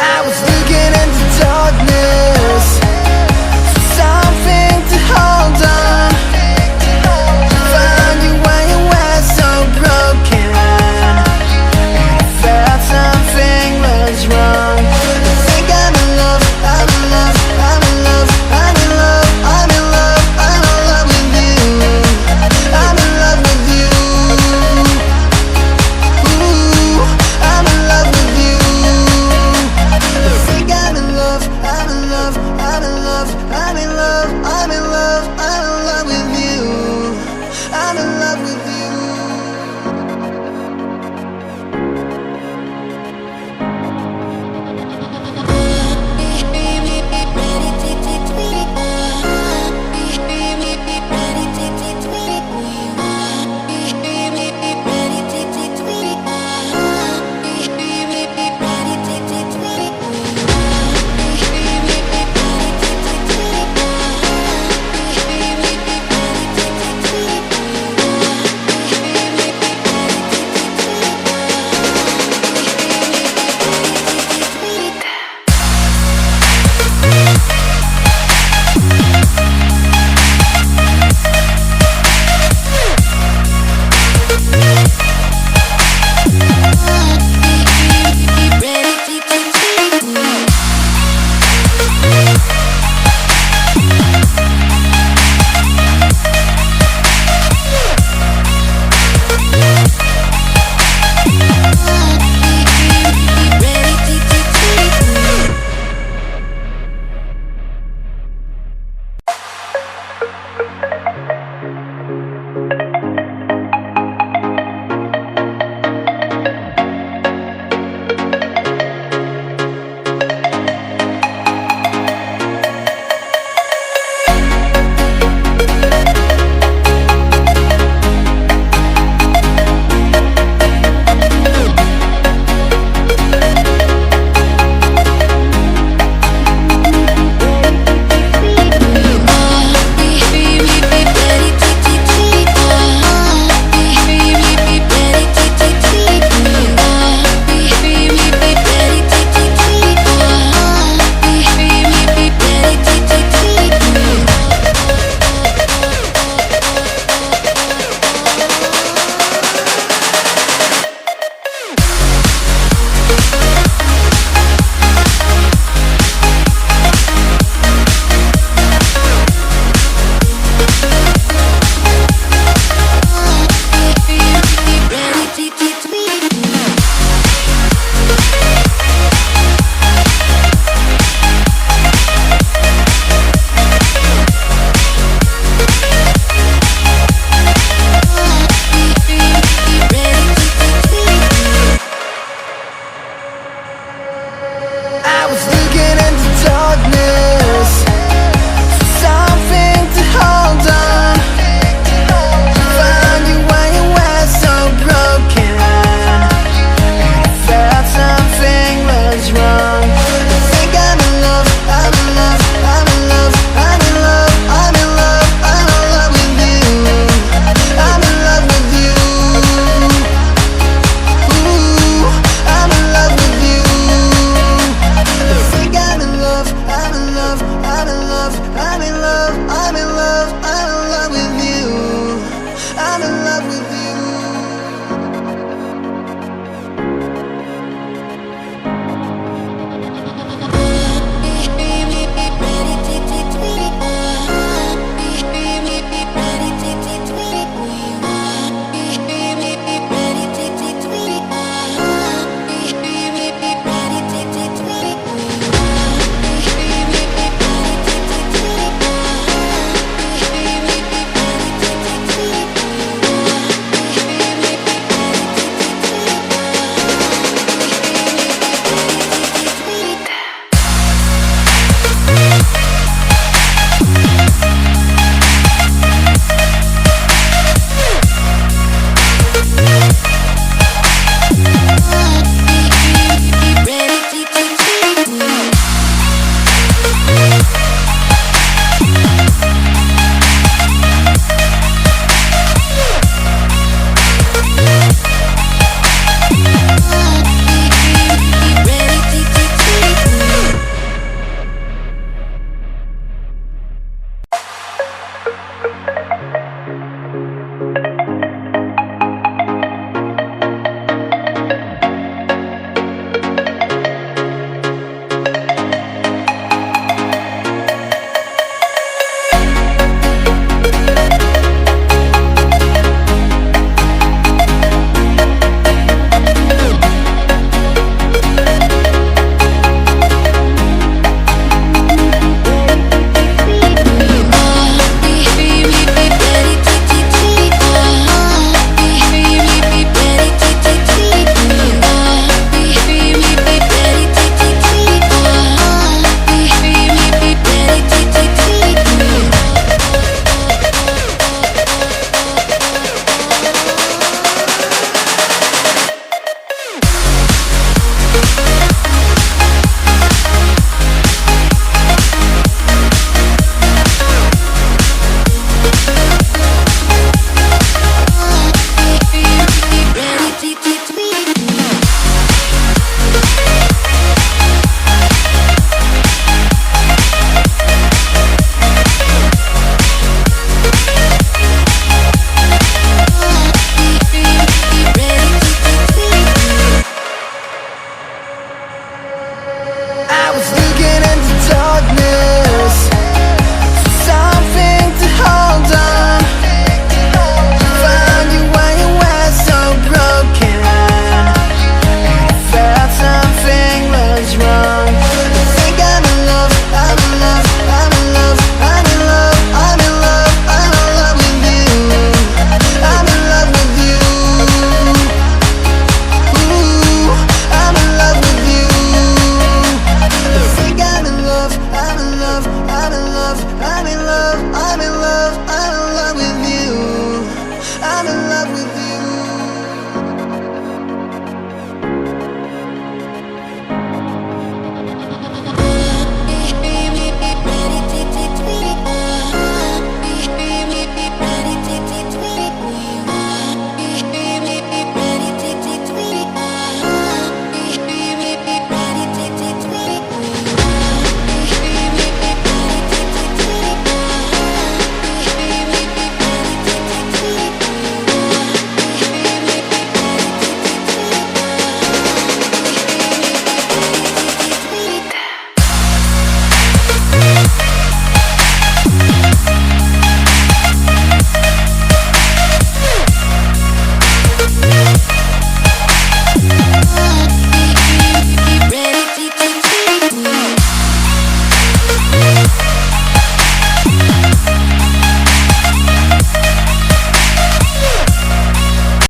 I was looking into darkness for something to hold on. Found you when you were so broken, and I felt something was wrong. I think I'm in love, I'm in love, I'm in love, I'm in love, I'm in love, I'm in love with you. I'm in love with you. Ooh, I'm in love with you. I think I'm in love, I'm in love, I'm in love, I'm in love, I'm in love, I'm in love with you. I'm in love with you. I was looking into darkness for something to hold on. Found you when you were so broken, and I felt something was wrong. I think I'm in love, I'm in love, I'm in love, I'm in love, I'm in love, I'm in love with you. I'm in love with you. Ooh, I'm in love with you. I think I'm in love, I'm in love. I was